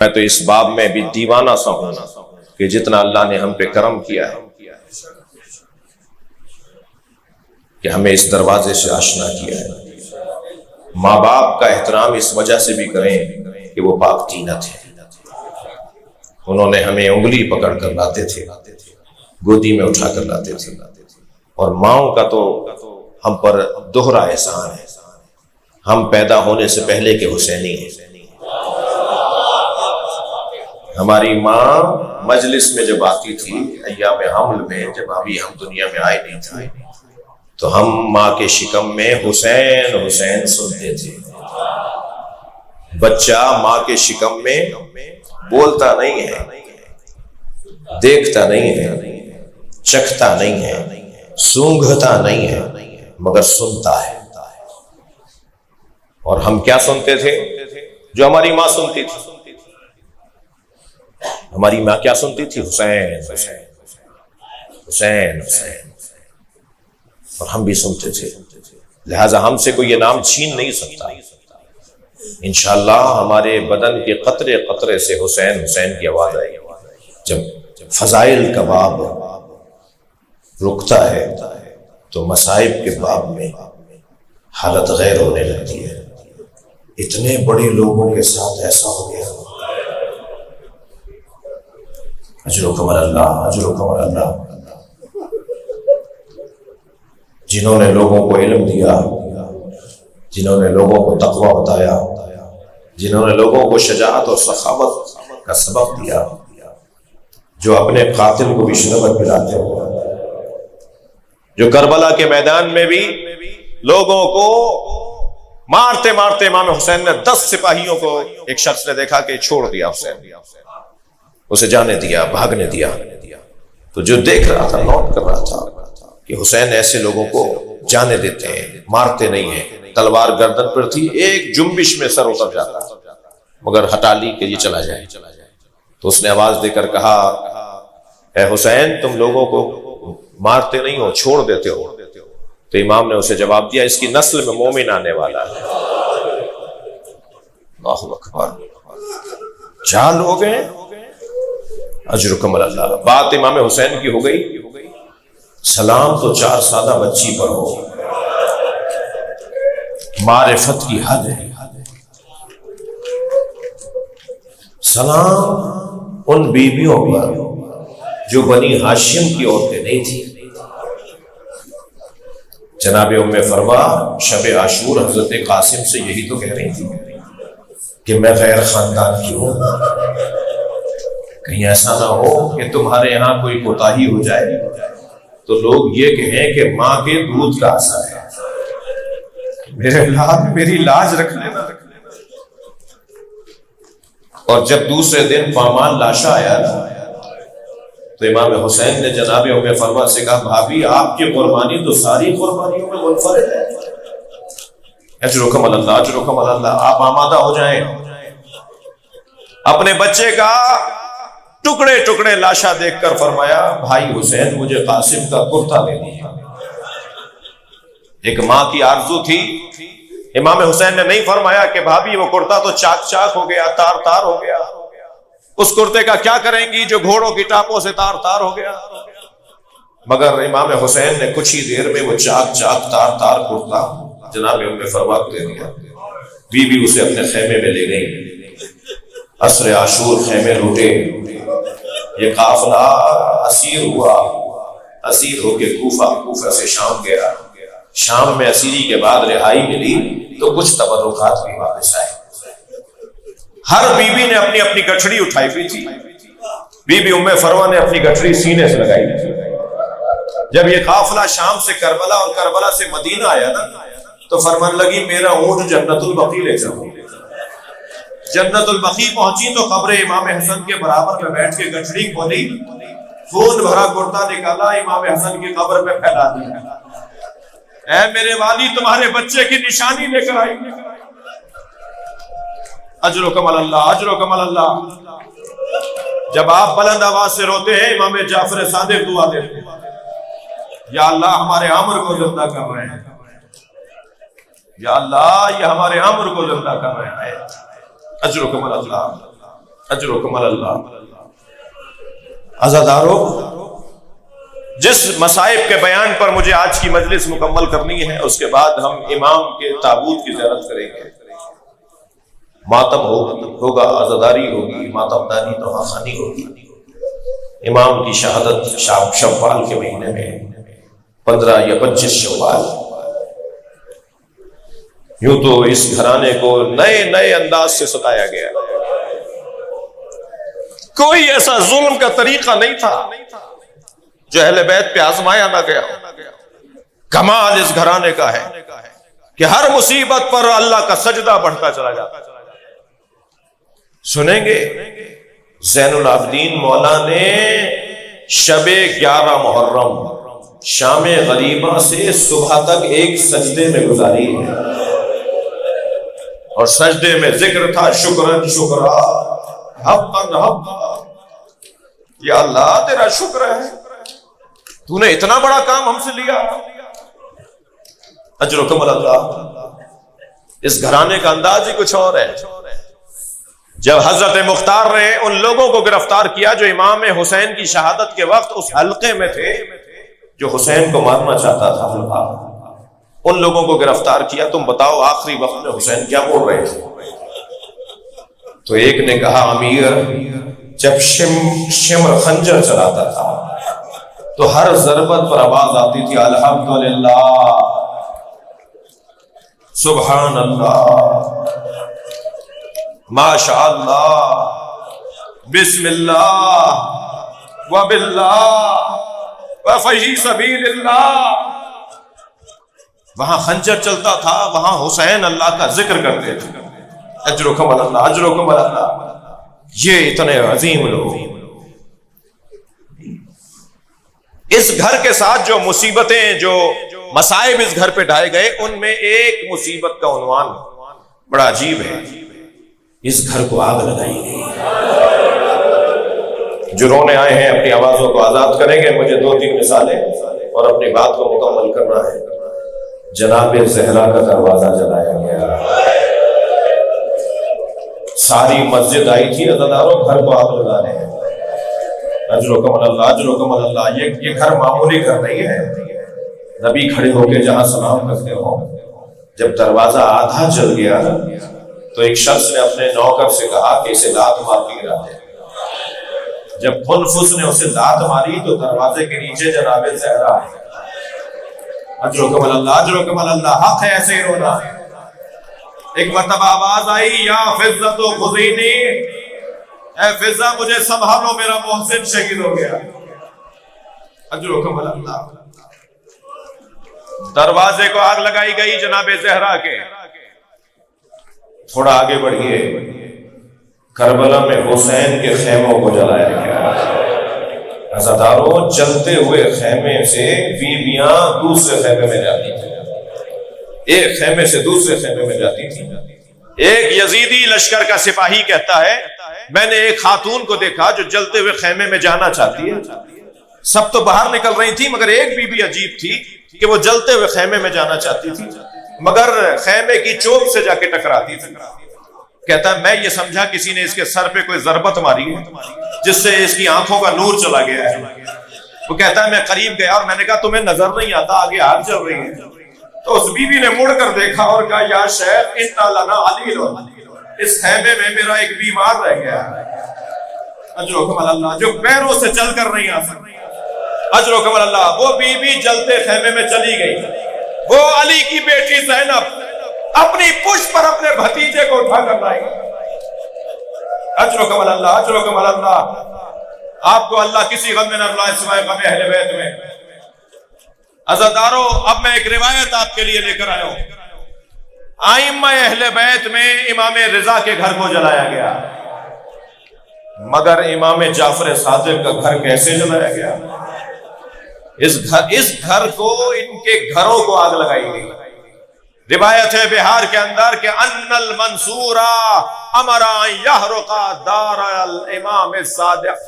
میں تو اس باب میں بھی دیوانہ سا ہوں کہ جتنا اللہ نے ہم پہ کرم کیا ہے کہ ہمیں اس دروازے سے آشنا کیا ہے۔ ماں باپ کا احترام اس وجہ سے بھی کریں کہ وہ پاک طینت ہیں، انہوں نے ہمیں انگلی پکڑ کر لاتے تھے، گودی میں اٹھا کر لاتے تھے، اور ماؤں کا تو ہم پر دوہرا احسان ہے، ہم پیدا ہونے سے پہلے کے حسینی ہیں۔ ہماری ماں مجلس میں جب آتی تھی ایام حمل میں، جب ابھی ہم دنیا میں آئے نہیں تھے، تو ہم ماں کے شکم میں حسین حسین سنتے تھے۔ بچہ ماں کے شکم میں بولتا نہیں ہے، دیکھتا نہیں ہے، چکھتا نہیں ہے، سونگھتا نہیں ہے، مگر سنتا ہے۔ اور ہم کیا سنتے تھے؟ جو ہماری ماں سنتی تھی۔ ہماری ماں کیا سنتی تھی؟ حسین حسین حسین حسین، اور ہم بھی سنتے تھے، لہذا ہم سے کوئی یہ نام چھین نہیں سکتا۔ انشاءاللہ ہمارے بدن کے قطرے قطرے سے حسین حسین کی آواز آئے گی۔ جب فضائل کا باب رکتا ہے تو مصائب کے باب میں حالت غیر ہونے لگتی ہے۔ اتنے بڑے لوگوں کے ساتھ ایسا ہو گیا، اجرکم اللہ اجرکم اللہ، جنہوں نے لوگوں کو علم دیا، جنہوں نے لوگوں کو تقویٰ بتایا، جنہوں نے لوگوں کو شجاعت اور سخاوت کا سبق دیا، جو اپنے قاتل کو بھی شربت پلاتے ہوئے، جو کربلا کے میدان میں بھی لوگوں کو مارتے مارتے امام حسین نے 10 سپاہیوں کو ایک شخص نے دیکھا کہ چھوڑ دیا، حسین اسے جانے دیا، بھاگنے دیا، تو جو دیکھ رہا تھا، نوٹ کر رہا تھا کہ حسین ایسے لوگوں کو جانے دیتے ہیں، مارتے نہیں ہیں۔ تلوار گردن پر تھی، ایک جنبش میں سر اتر جاتا مگر ہٹا لی کہ یہ چلا جائے۔ تو اس نے آواز دے کر کہا، اے حسین تم لوگوں کو مارتے نہیں ہو، چھوڑ دیتے ہو۔ تو امام نے اسے جواب دیا، اس کی نسل میں مومن آنے والا ہے۔ اللہ اکبر، چار لوگ ہیں، اجرکم اللہ۔ بات امام حسین کی ہو گئی، سلام تو 4 سادہ بچی پر ہو، معرفت کی حد ہے۔ سلام ان بیویوں پر جو بنی ہاشم کی عورتیں نہیں تھی۔ جناب ام فروا شب عاشور حضرت قاسم سے یہی تو کہہ رہی تھی کہ میں غیر خاندان کی ہوں، کہیں ایسا نہ ہو کہ تمہارے یہاں کوئی کوتاہی ہو جائے تو لوگ یہ کہیں کہ ماں کے دودھ کا اثر ہے، میری لاج رکھ لینا۔ اور جب دوسرے دن پامال لاشا آیا تو امام حسین نے جناب ام فروا سے کہا، بھابھی آپ کی قربانی تو ساری قربانیوں میں منفرد ہے، اجرکم اللہ اجرکم اللہ، آپ آمادہ ہو جائیں۔ اپنے بچے کا ٹکڑے ٹکڑے لاشا دیکھ کر فرمایا، بھائی حسین مجھے قاسم کا کرتا دے دیا۔ ایک ماں کی آرزو تھی، امام حسین نے نہیں فرمایا کہ بھابھی وہ کرتا تو چاک چاک ہو گیا، تار تار ہو گیا، اس کرتے کا کیا کریں گی جو گھوڑوں کی ٹاپوں سے تار تار ہو گیا، مگر امام حسین نے کچھ ہی دیر میں وہ چاک چاک تار تار کرتا جناب ام فروا کو دے دیا۔ بیوی اسے اپنے خیمے میں لے گئی، عصر عاشور خیمے لوٹے، یہ قافلہ اسیر ہوا، اسیر ہو کے کوفہ سے شام گیا۔ شام میں اسیری کے بعد رہائی ملی تو کچھ تبرکات بھی واپس آئے۔ ہر بیوی نے اپنی اپنی گٹھڑی اٹھائی ہوئی تھی۔ بی بی ام فروا نے اپنی گٹھڑی سینے سے لگائی تھی۔ جب یہ قافلہ شام سے کربلا اور کربلا سے مدینہ آیا نا تو فرمان لگی، میرا اونٹ جنت البقیع لے جاؤ۔ جنت البقیع پہنچی تو قبر امام حسن کے برابر میں بیٹھ کے گٹھڑی کھولی، خون بھرا کرتا نکالا، امام حسن کی قبر پہ پھیلا دیا۔ اے میرے والی تمہارے بچے کی نشانی لے کر آئی، اجرکم اللہ اجرکم اللہ۔ جب آپ بلند آواز سے روتے ہیں امام جعفر صادق دعا دیتے ہیں، یا اللہ ہمارے عمر کو زندہ کر رہے ہیں، یا اللہ یہ ہمارے عمر کو زندہ کر رہے ہیں، اجرکم اللہ۔ اجرکم علی اللہ۔ عزادارو، جس مصائب کے بیان پر مجھے آج کی مجلس مکمل کرنی ہے، اس کے بعد ہم امام کے تابوت کی زیارت کریں گے، ماتم ہوگا، عزاداری ہوگی، ماتم دانی نواخوانی ہوگی۔ امام کی شہادت شوال کے مہینے میں 15 یا 25 شوال۔ یوں تو اس گھرانے کو نئے نئے انداز سے ستایا گیا، کوئی ایسا ظلم کا طریقہ نہیں تھا جو اہل بیت پہ آزمایا نہ گیا۔ کمال اس گھرانے کا ہے کہ ہر مصیبت پر اللہ کا سجدہ بڑھتا چلا جاتا۔ سنیں گے زین العابدین مولا نے شب 11 محرم شام غریبہ سے صبح تک ایک سجدے میں گزاری ہے، اور سجدے میں ذکر تھا شکرن شکرا حقاً حقا، یا اللہ تیرا شکر ہے، تو نے اتنا بڑا کام ہم سے لیا۔ اجرکم علی اللہ۔ اس گھرانے کا انداز ہی کچھ اور ہے۔ جب حضرت مختار نے ان لوگوں کو گرفتار کیا جو امام حسین کی شہادت کے وقت اس حلقے میں تھے جو حسین کو مارنا چاہتا تھا، ان لوگوں کو گرفتار کیا، تم بتاؤ آخری وقت میں حسین کیا بول رہے تھے؟ تو ایک نے کہا امیر جب شمر خنجر چلاتا تھا تو ہر ضربت پر آواز آتی تھی الحمدللہ، سبحان اللہ، ماشاء اللہ، بسم اللہ وباللہ وفی سبیل اللہ۔ وہاں خنجر چلتا تھا، وہاں حسین اللہ کا ذکر کرتے تھے، اجرکم علی اللہ، اجرکم علی اللہ۔ یہ اتنے عظیم لوگ، اس گھر کے ساتھ جو مصیبتیں، جو مصائب اس گھر پہ ڈھائے گئے، ان میں ایک مصیبت کا عنوان بڑا عجیب ہے، اس گھر کو آگ لگائی گئی۔ جو رونے آئے ہیں اپنی آوازوں کو آزاد کریں گے، مجھے 2-3 مثالیں اور اپنی بات کو مکمل کرنا ہے۔ جناب زہرا کا دروازہ جلایا گیا، ساری مسجد آئی تھی، عزاداروں گھر کو آگ لگانے ہیں۔ اجرکم علی اللہ، اجرکم علی اللہ۔ یہ گھر معمولی گھر نہیں ہے۔ نبی کھڑے ہو کے جہاں سلام کرتے ہو، جب دروازہ آدھا جل گیا تو ایک شخص نے اپنے نوکر سے کہا کہ اسے لات مار کے گرا دے۔ جب خنفس نے اسے لات ماری تو دروازے کے نیچے جناب زہرا ہے۔ اجرکم علی اللہ، اجرکم علی اللہ۔ حق ہے ایسے ہی رونا۔ ایک مرتبہ آواز آئی یا فضہ تو خذینی، اے فضہ مجھے سنبھالو، میرا محسن شہید ہو گیا۔ اجرکم علی اللہ۔ دروازے کو آگ لگائی گئی جناب زہرا کے۔ تھوڑا آگے بڑھیے، کربلا میں حسین کے خیموں کو جلایا گیا۔ عزاداروں جلتے ہوئے خیمے سے بیویاں دوسرے خیمے میں جاتی تھیں، ایک خیمے سے دوسرے خیمے میں جاتی تھی۔ ایک یزیدی لشکر کا سپاہی کہتا ہے میں نے ایک خاتون کو دیکھا جو جلتے ہوئے خیمے میں جانا چاہتی ہے، سب تو باہر نکل رہی تھی مگر ایک بیوی عجیب تھی کہ وہ جلتے ہوئے خیمے میں جانا چاہتی تھی مگر خیمے کی چوب سے جا کے ٹکراتی تھی۔ کہتا ہے میں یہ سمجھا کسی نے اس کے سر پہ کوئی ضربت ماری ہے جس سے اس کی آنکھوں کا نور چلا گیا ہے۔ وہ کہتا ہے میں قریب گیا اور میں نے کہا تمہیں نظر نہیں آتا آگے آگ چل رہی ہے؟ تو اس بیوی نے مڑ کر دیکھا اور کہا یا شیخ انا لنا علیل، اس خیمے میں میرا ایک بیمار رہ گیا ہے۔ اجرکم علی اللہ۔ جو پیروں سے چل کر نہیں آ سکتی، اجرکم علی اللہ۔ وہ بیوی جلتے خیمے میں چلی گئی۔ وہ علی کی بیٹی زینب اپنی پشت پر اپنے بھتیجے کو اٹھا کر لائی۔ اجرکم علی اللہ، اجرکم علی اللہ۔ آپ کو اللہ کسی غم میں نہ رلائے سوائے غم اہل بیت میں۔ عزاداروں اب میں ایک روایت آپ کے لیے لے کر آیا ہوں۔ ائمہ اہل بیت میں امام رضا کے گھر کو جلایا گیا، مگر امام جعفر صادق کا گھر کیسے جلایا گیا؟ اس گھر کو، ان کے گھروں کو آگ لگائی گئی۔ روایت ہے بہار کے اندر کہ ان المنصورا امر ان یحرق دار الامام الصادق۔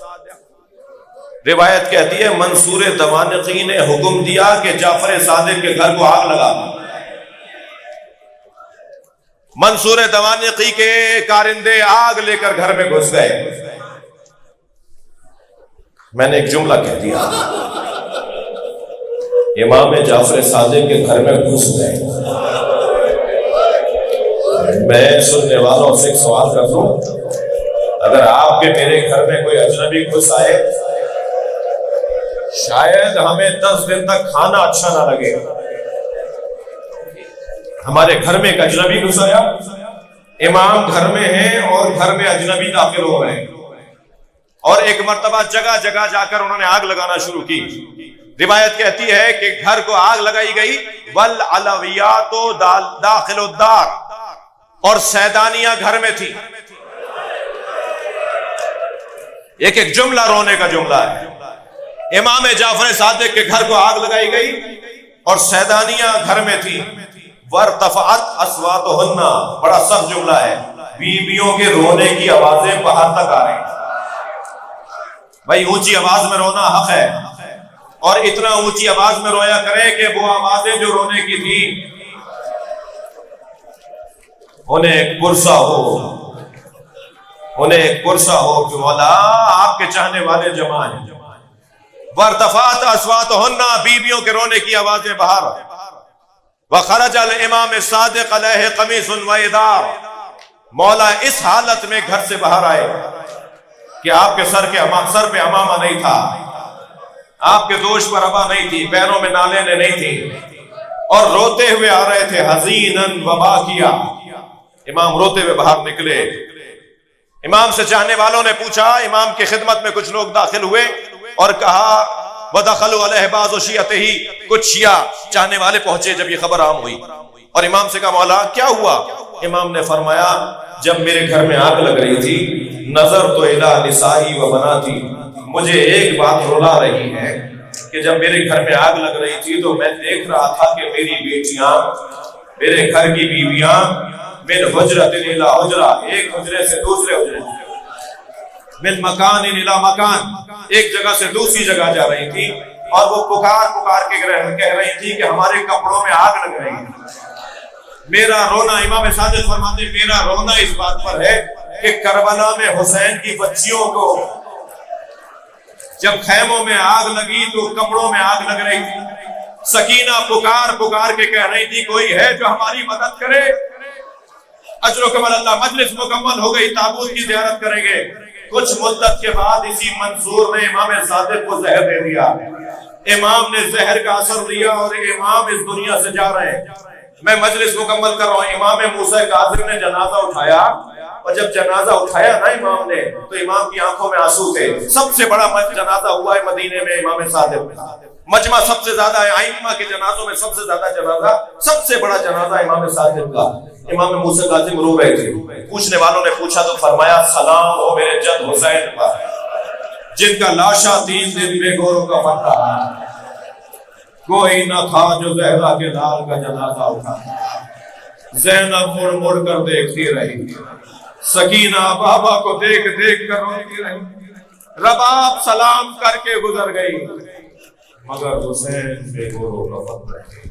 روایت کہتی ہے منصور دوانقی نے حکم دیا کہ جعفر صادق کے گھر کو آگ لگا دو۔ منصور دوانقی کے کارندے آگ لے کر گھر میں گھس گئے. میں نے ایک جملہ کہہ دیا، امام جعفر صادق کے گھر میں گھس گئے. میں سننے والوں سے ایک سوال کر دوں، اگر آپ کے میرے گھر میں کوئی اجنبی گھس آئے، شاید ہمیں 10 دن تک کھانا اچھا نہ لگے. ہمارے گھر میں ایک اجنبی گھس آیا، امام گھر میں ہیں اور گھر میں اجنبی داخل ہو رہے ہیں، اور ایک مرتبہ جگہ جگہ جا کر انہوں نے آگ لگانا شروع کی. روایت کہتی ہے کہ گھر کو آگ لگائی گئی، والعلویات داخل الدار، اور سیدانیاں گھر میں تھی. ایک جملہ رونے کا جملہ ہے. امام جعفر صادق کے گھر کو آگ لگائی گئی اور سیدانیاں گھر میں تھی. وارتفعت اصواتہن، بڑا سخت جملہ ہے، بیویوں کے رونے کی آوازیں باہر تک آ رہی ہیں. بھائی اونچی آواز میں رونا حق ہے، اور اتنا اونچی آواز میں رویا کرے کہ وہ آوازیں جو رونے کی تھی انہیں ایک پرسہ ہو کہ مولا آپ کے چاہنے والے جمع ہیں. وارتفعت اصواتہن، بیویوں کے رونے کی آوازیں باہر. وخرج الامام الصادق علیہ قمیص وادار، مولا اس حالت میں گھر سے باہر آئے کہ آپ کے سر پہ امامہ نہیں تھا، آپ کے دوش پر ابا نہیں تھی، پیروں میں نالینیں نہیں تھی، اور روتے ہوئے آ رہے تھے. حزیناً وباکیا، امام روتے ہوئے باہر نکلے. امام سے چاہنے والوں نے پوچھا، امام کی خدمت میں کچھ لوگ داخل ہوئے اور کہا وَدَخَلُوا عَلَيْهِ بَعْضُ شِيَعَتِهِ، کچھ شیعہ چاہنے والے پہنچے جب یہ خبر عام ہوئی، اور امام سے کہا مولا کیا ہوا؟ امام نے فرمایا جب میرے گھر میں آگ لگ رہی تھی، نظر تو الى نسائی و بناتی، مجھے ایک بات رلا رہی ہے کہ جب میرے گھر میں آگ لگ رہی تھی تو میں دیکھ رہا تھا کہ میری بیٹیاں، میرے گھر کی بیویاں من حجرت الى حجرہ، ایک حجرے سے دوسرے حجرے، من مکان الى مکان، ایک جگہ سے دوسری جگہ جا رہی تھی، اور وہ پکار کے کہہ رہی تھی کہ ہمارے کپڑوں میں آگ لگ رہی ہے. میرا رونا، امام صادق فرماتے میرا رونا اس بات پر ہے کہ کربلا میں حسین کی بچیوں کو جب خیموں میں آگ لگی تو کپڑوں میں آگ لگ رہی تھی. سکینہ پکار کے کہہ رہی تھی کوئی ہے جو ہماری مدد کرے. اجر و کمال اللہ، مجلس مکمل ہو گئی، تابوت کی زیارت کریں گے. کچھ مدت کے بعد اسی منصور نے امام صادق کو زہر دے دیا. امام نے زہر کا اثر لیا اور امام اس دنیا سے جا رہے ہیں. میں مجلس مکمل کر رہا ہوں. امام موسیٰ کاظم نے جنازہ اٹھایا، اور جب جنازہ اٹھایا نا امام نے تو امام کی آنکھوں میں آنسو تھے. سب سے بڑا جنازہ ہوا ہے مدینے میں امام صادق کا. مجمع سب سے زیادہ ہے، ائمہ کے جنازوں میں سب سے زیادہ جنازہ، سب سے بڑا جنازہ امام صادق کا. امام موسیٰ کاظم رو رہے تھے. پوچھنے والوں نے پوچھا تو فرمایا سلام ہو میرے جد حسین پر، جن کا لاشا 3 دن بے گوروں کا بن رہا. کوئی نہ تھا جو زہرا کے لال کا جنازہ اٹھا. زینب مڑ کر دیکھتی رہی، سکینہ بابا کو دیکھ کر روتی رہی. رباب سلام کر کے گزر گئی، مگر حسین بے گوروں کا بن رہے.